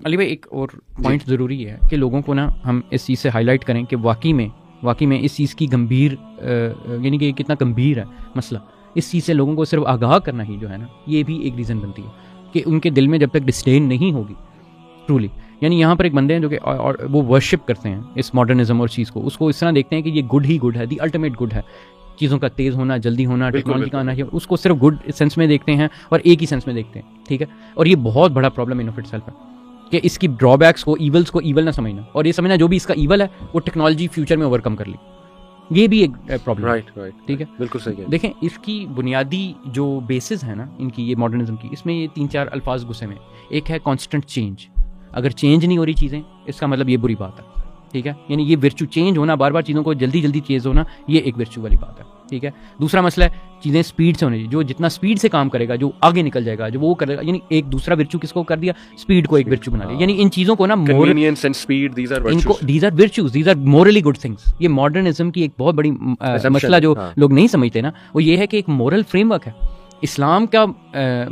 अली भाई एक और पॉइंट ज़रूरी है कि लोगों को ना हम इस चीज़ से हाईलाइट करें कि वाकई में इस चीज़ की गंभीर यानी कि कितना गंभीर है मसला। इस चीज़ से लोगों को सिर्फ आगाह करना ही जो है ना, ये भी एक रीज़न बनती है कि उनके दिल में जब तक डिस्डेन नहीं होगी ट्रूली, यानी यहाँ पर एक बंदे हैं जो कि और वो वर्शिप करते हैं इस मॉडर्निज्म और चीज़ को, उसको इस तरह देखते हैं कि ये गुड ही गुड है, दी अल्टीमेट गुड है, चीज़ों का तेज़ होना, जल्दी होना, टेक्नोलॉजी का आना, उसको सिर्फ गुड सेंस में देखते हैं और एक ही सेंस में देखते हैं, ठीक है। और ये बहुत बड़ा प्रॉब्लम इन ऑफ इटसेल्फ है कि इसकी ड्रॉबैक्स को, ईवल्स को ईवल ना समझना, और ये समझना जो भी इसका ईवल है वो टेक्नोलॉजी फ्यूचर में ओवरकम कर ली, ये भी एक प्रॉब्लम है। राइट, ठीक है, बिल्कुल सही है। देखें इसकी बुनियादी जो बेसिस है ना इनकी, ये मॉडर्निज्म की, इसमें ये 3-4 अल्फाज घुसे में। एक है कांस्टेंट चेंज, अगर चेंज नहीं हो रही चीज़ें इसका मतलब ये बुरी बात है, ठीक है। यानी ये विर्चू चेंज होना, बार बार चीज़ों को जल्दी जल्दी चेंज होना, ये एक विर्चू वाली बात है, ठीक है। दूसरा मसला है चीज़ें स्पीड से होनी चाहिए, जो जितना स्पीड से काम करेगा, जो आगे निकल जाएगा, जो वो करेगा, यानी एक दूसरा विर्चू किसको कर दिया, स्पीड को एक विर्चू बना लिया। यानी इन चीज़ों को ना convenience and speed, these are virtues, these are morally good things. ये मॉडर्निज्म की एक बहुत बड़ी मसला जो लोग नहीं समझते ना, वो ये है कि एक मोरल फ्रेमवर्क है। इस्लाम का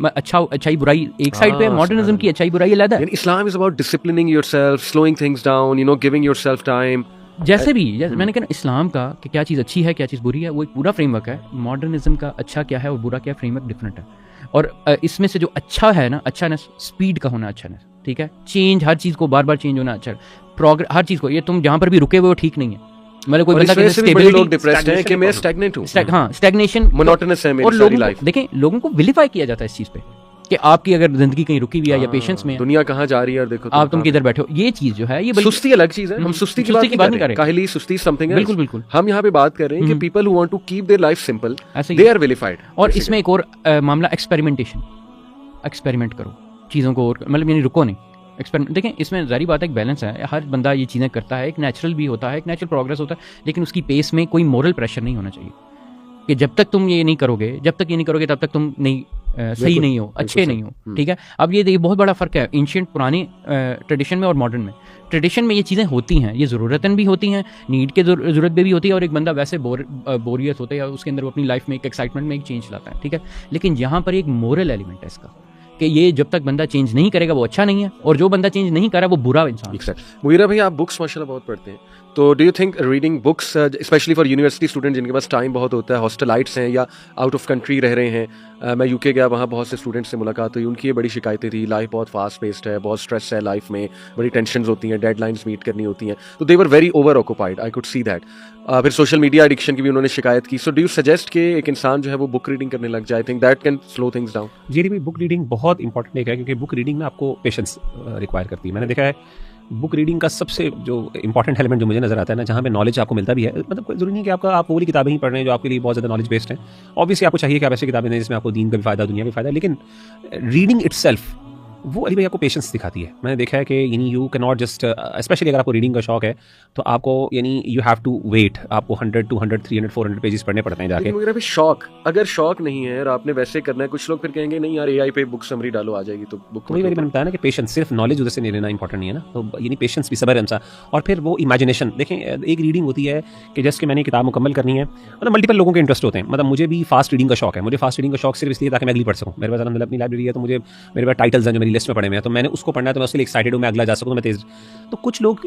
अच्छाई बुराई एक साइड पे है, मॉडर्निज्म की अच्छाई बुराई अलग है। Islam is about disciplining yourself, slowing things down, you know, giving yourself time. जैसे मैंने कहा इस्लाम का कि क्या चीज़ अच्छी है, क्या चीज़ बुरी है, वो एक पूरा फ्रेमवर्क है। मॉडर्निज्म का अच्छा क्या है और बुरा क्या, फ्रेमवर्क डिफरेंट है। और इसमें से जो अच्छा है ना, अच्छानेस, स्पीड का होना अच्छानेस, ठीक है। चेंज, हर चीज़ को बार बार चेंज होना अच्छा है, प्रोग्रेस हर चीज़ को, ये तुम जहाँ पर भी रुके हुए हो ठीक नहीं है। मतलब कोई बंदा लोग डिप्रेस्ड हैं कि मैं स्टैग्नेंट हूं, हाँ स्टैग्नेशन, मोनोटोनस है मेरी सारी लाइफ। देखें लोगों को विलिफाई किया जाता है इस चीज़ पे कि आपकी अगर जिंदगी कहीं रुकी हुई है या पेशेंस में, दुनिया कहाँ जा रही है और देखो आप तुम किधर बैठे हो, ये चीज जो है, ये सुस्ती अलग चीज है। हम सुस्ती की बात नहीं कर रहे, काहली, सुस्ती समथिंग बिल्कुल बिल्कुल। हम यहाँ पे बात कर रहे हैं कि people who want to keep their life simple, they are vilified. और इसमें एक और मामला एक्सपेरिमेंटेशन, एक्सपेरिमेंट करो चीज़ों को, और मतलब यानी रुको नहीं, एक्सपेरिमेंट। देखें इसमें ज़ाहिर बात है एक बैलेंस है, हर बंदा ये चीज़ें करता है, एक नेचुरल भी होता है, एक नेचुरल प्रोग्रेस होता है, लेकिन उसकी पेस में कोई मोरल प्रेशर नहीं होना चाहिए कि जब तक तुम ये नहीं करोगे, तब तक तुम नहीं सही नहीं हो, अच्छे नहीं हो, ठीक है। अब ये बहुत बड़ा फ़र्क है एंशिएंट पुरानी ट्रेडिशन में और मॉडर्न में। ट्रेडिशन में ये चीज़ें होती हैं, ये ज़रूरतन भी होती हैं, नीड के ज़रूरत भी होती है, और एक बंदा वैसे बोरियत होता है या उसके अंदर वो अपनी लाइफ में एक एक्साइटमेंट में एक चेंज लाता है, ठीक है। लेकिन यहाँ पर एक मोरल एलिमेंट है इसका कि ये जब तक बंदा चेंज नहीं करेगा वो अच्छा नहीं है, और जो बंदा चेंज नहीं कर रहा वो बुरा इंसान है। मुगीरा भाई, आप बुक्स माशाल्लाह बहुत पढ़ते हैं, तो do you think reading books, specially for university student जिनके पास टाइम बहुत होता है, हॉस्टलाइट्स हैं या आउट ऑफ कंट्री रह रहे हैं, मैं यूके गया, वहाँ बहुत से स्टूडेंट्स से मुलाकात हुई, उनकी ये बड़ी शिकायतें थी, लाइफ बहुत फास्ट पेस्ड है, बहुत स्ट्रेस है लाइफ में, बड़ी टेंशन्स होती हैं, डेडलाइंस मीट करनी होती हैं, तो they were very over occupied, I could see that. फिर सोशल मीडिया एडिक्शन की भी उन्होंने शिकायत की। सो डू यू सजेस्ट कि एक इंसान जो है वो बुक रीडिंग करने लग जाए? I think that can slow things down. जी भाई, बुक रीडिंग बहुत इंपॉर्टेंट है, क्योंकि बुक रीडिंग में आपको पेशेंस रिक्वायर करती है। मैंने देखा है बुक रीडिंग का सबसे जो इंपॉर्टेंट एलिमेंट जो मुझे नजर आता है ना, जहाँ पे नॉलेज आपको मिलता भी है, मतलब कोई जरूरी नहीं कि आप वो वाली किताबें ही पढ़ रहे हैं जो आपके लिए बहुत ज़्यादा नॉलेज बेस्ड है। ऑब्वियसली आपको चाहिए कि आप ऐसी किताबें दें जिसमें आपको दीन का भी फायदा, दुनिया का भी फायदा, लेकिन रीडिंग इटसेल्फ वो अली भाई आपको पेशेंस दिखाती है। मैंने देखा है कि यानी you can not just, specially अगर आपको रीडिंग का शौक है तो आपको यानी यू हैव टू वेट, आपको 100, 200, 300, 400 पेजेस पढ़ने पड़ते हैं जाके। मेरा भी शौक, अगर शौक नहीं है और आपने वैसे करना है, कुछ लोग फिर कहेंगे नहीं यार एआई पे बुक समरी डालो आ जाएगी, तो बुक वही मैंने बताया ना कि पेशेंस, सिर्फ नॉलेज उधर से नहीं लेना इंपॉर्टेंट नहीं है ना, तो यानी पेशेंस भी, सब्र है इंसान। और फिर वो इमेजिनेशन देखें, एक रीडिंग होती है कि जस्ट कि मैंने किताब मुकम्मल करनी है, मतलब मल्टीपल लोगों के इंटरेस्ट होते हैं। मतलब मुझे भी फास्ट रीडिंग का शौक है, मुझे फास्ट रीडिंग का शौक सिर्फ इसलिए ताकि मैं अगली पढ़ सकूँ। मेरे पास अलहमदुलिल्लाह अपनी लाइब्रेरी है, तो मुझे मेरे पास टाइटल्स हैं जो मेरी लिस्ट में पड़े हुए हैं, तो मैंने उसको पढ़ना है, तो मैं उसके लिए एक्साइटेड हूँ, मैं अगला जा सकूँ, तो मैं तेज। तो कुछ लोग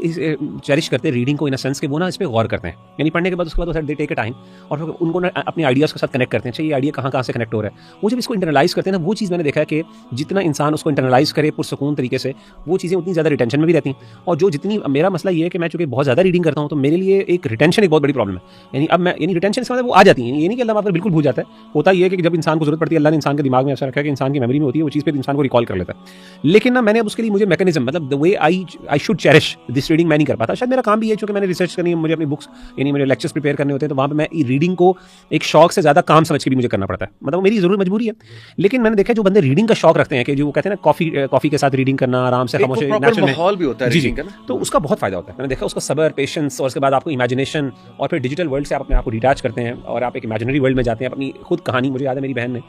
चेरिश करते हैं रीडिंग को इन अ सेंस कि वो ना इस पर गौर करते हैं, यानी पढ़ने के बाद उसके बाद दे टेक ए टाइम और फिर उनको ना अपने आइडियाज़ के साथ कनेक्ट करते हैं। अच्छा ये आइडिया कहाँ से कनेक्ट हो रहा है, वो जब इसको इंटरनलाइज करते हैं ना, वो चीज़ मैंने देखा है कि जितना इंसान उसको इंटरनलाइज करे पुरसुकून तरीके से, वो चीज़ें उतनी ज़्यादा रिटेंशन में भी रहती हैं। और जो जितनी, मेरा मसला ये है कि मैं चूँकि बहुत ज़्यादा रीडिंग करता हूँ, तो मेरे लिए एक रिटेंशन एक बहुत बड़ी प्रॉब्लम है। यानी अब मैं रिटेंशन इसका मतलब वो आ जाती है, ये नहीं कि अल्लाह आप बिल्कुल भूल जाता है। होता ये है कि जब इंसान को जरूरत पड़ती है, अल्लाह ने इंसान के दिमाग में ऐसा रखा है कि इंसान की मेमोरी में होती है, वो चीज़ पर इंसान को रिकॉल कर लेता है। लेकिन ना मैंने अब उसके लिए मुझे मैकेनिज्म, मतलब the way I should cherish this reading मैं नहीं कर पाता। शायद मेरा काम भी है, चूँकि मैंने रिसर्च करनी है, मुझे अपनी बुक्स यानी मेरे लेक्चर्स प्रिपेयर करने होते हैं, तो वहाँ पे मैं रीडिंग को एक शौक से ज़्यादा काम समझ के भी मुझे करना पड़ता है, मतलब मेरी ज़रूर मजबूरी है। लेकिन मैंने देखा जो बंदे रीडिंग का शौक रखते हैं, कि जो कहते हैं ना कॉफ़ी के साथ रीडिंग करना, आराम से खामोश माहौल भी होता है रीडिंग का ना, तो उसका बहुत फायदा होता है। मैंने देखा उसका सब्र, पेशेंस, और उसके बाद आपको इमेजिनेशन, और फिर डिजिटल वर्ल्ड से आप अपने आप को डिटैच करते हैं और आप एक इमेजिनरी वर्ल्ड में जाते हैं, अपनी खुद कहानी। मुझे याद है मेरी बहन ने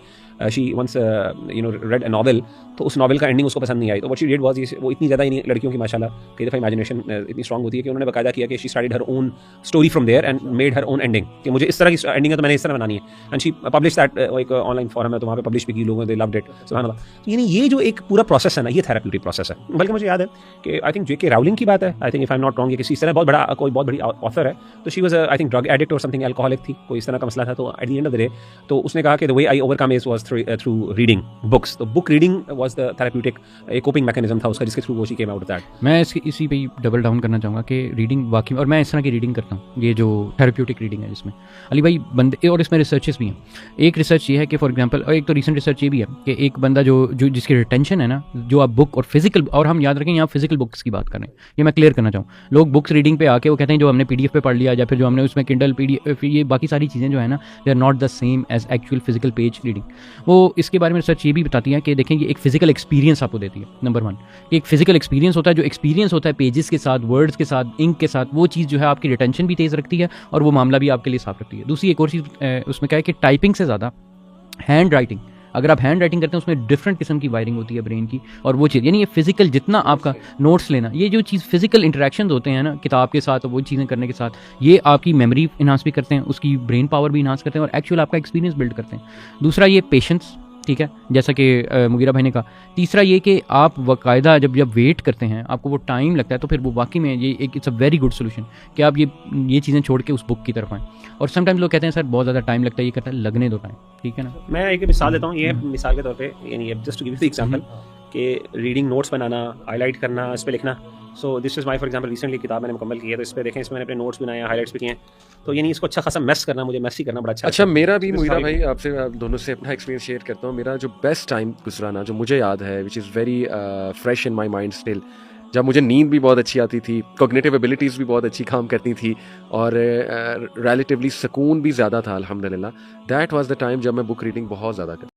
she once read a novel, तो उस नॉवेल का एंडिंग उसको पसंद नहीं आई, तो व्हाट शी डिड वाज, वो इतनी ज़्यादा लड़कियों की माशाल्लाह कई दफ़ा देखा इमेजिनेशन इतनी स्ट्रांग होती है कि उन्होंने बकायदा किया कि she started her own story from there and made her own ending कि मुझे इस तरह की एंडिंग है तो मैंने इस तरह बनानी है एंड शी पब्लिश दैट एक ऑनलाइन फॉरम है तो वहाँ पे पब्लिश भी की लोगों ने लव्ड इट सुभान अल्लाह। तो यानी ये जो एक पूरा प्रोसेस है ना ये थेरेप्यूटिक प्रोसेस है। बल्कि मुझे याद है कि आई थिंक जेके राउलिंग की बात है, I think if I am not wrong, ये किसी तरह बहुत बड़ा कोई बहुत बड़ी ऑथर है तो she was I think drug addict और समथिंग अल्कोहलिक थी, कोई इस तरह का मसला था। तो at the end of the day तो उसने कहा कि the way I overcome it was through reading books. तो book reading was the therapeutic एक कोपिंग मैकेनिज्म था उसका जिसके थ्रू वो she came out of that. मैं इसी पे डबल डाउन करना चाहूँगा कि रीडिंग वाकई, और मैं इस तरह की रीडिंग करता हूँ, ये जो थेरेप्यूटिक रीडिंग है जिसमें अली भाई बंदे, और इसमें रिसर्चेस भी हैं। एक रिसर्च ये है कि फॉर एग्जांपल, और एक तो रिसेंट रिसर्च ये भी है कि एक बंदा जो जिसकी रिटेंशन है ना, जो आप बुक और फिजिकल, और हम याद रखें यहाँ फिजिकल बुक्स की बात कर रहे हैं, ये मैं क्लियर करना चाहूँ। लोग बुक्स रीडिंग पे आके वो कहते हैं जो हमने PDF पे पढ़ लिया या फिर जो हमने उसमें किंडल PDF ये बाकी सारी चीज़ें जो है ना, they are not the same as actual physical page reading. वो इसके बारे में रिसर्च ये भी बताती है कि देखें ये एक फिजिकल एक्सपीरियंस आपको देती है। नंबर 1 कि एक फिजिकल एक्सपीरियंस होता है, जो एक्सपीरियंस होता है पेजेस के साथ, वर्ड्स के साथ, इंक के साथ, वो चीज़ जो है आपकी रिटेंशन भी तेज़ रखती है और वो मामला भी आपके लिए साफ रखती है। दूसरी एक और चीज़ उसमें क्या है कि टाइपिंग से ज़्यादा हैंड राइटिंग, अगर आप हैंड राइटिंग करते हैं उसमें डिफरेंट किस्म की वायरिंग होती है ब्रेन की, और वो चीज़ यानी ये फिजिकल, जितना आपका नोट्स लेना, ये जो चीज़ फिजिकल इंटरेक्शन होते हैं ना किताब के साथ, वो चीज़ें करने के साथ, ये आपकी मेमोरी इन्हांस भी करते हैं, उसकी ब्रेन पावर भी इन्हांस करते हैं और एक्चुअल आपका एक्सपीरियंस बिल्ड करते हैं। दूसरा ये पेशेंस, ठीक है, जैसा कि मुगीरा भाई ने कहा। तीसरा ये कि आप बाकायदा जब वेट करते हैं, आपको वो टाइम लगता है, तो फिर वो वाकई में ये एक it's a very good solution कि आप ये चीज़ें छोड़ के उस बुक की तरफ आएँ। और समटाइम्स लोग कहते हैं सर बहुत ज़्यादा टाइम लगता है, ये कहता है लगने दो टाइम, ठीक है ना। मैं एक मिसाल देता हूँ, ये मिसाल के तौर पे यानी just to give you example कि रीडिंग नोट्स बनाना, हाईलाइट करना, इस पे लिखना। So this is my for example recently किताब मैंने मुकम्मल की है, तो इस पे देखें, इसमें मैंने अपने नोट्स बनाए हैं, हाईलाइट्स भी किए हैं। तो यानी इसको अच्छा खासा मेस करना, मुझे मेस ही करना बड़ा अच्छा मेरा भी मुगीरा भाई आपसे आप दोनों से अपना एक्सपीरियंस शेयर करता हूँ। मेरा जो बेस्ट टाइम गुजरा ना, जो मुझे याद है, which is very fresh in my mind still, जब मुझे नींद भी बहुत अच्छी आती थी, कॉग्निटिव एबिलिटीज़ भी बहुत अच्छी काम करती थी और रिलेटिवली सुकून भी ज़्यादा था अल्हम्दुलिल्लाह, दैट वाज द टाइम जब मैं बुक रीडिंग बहुत ज़्यादा करता।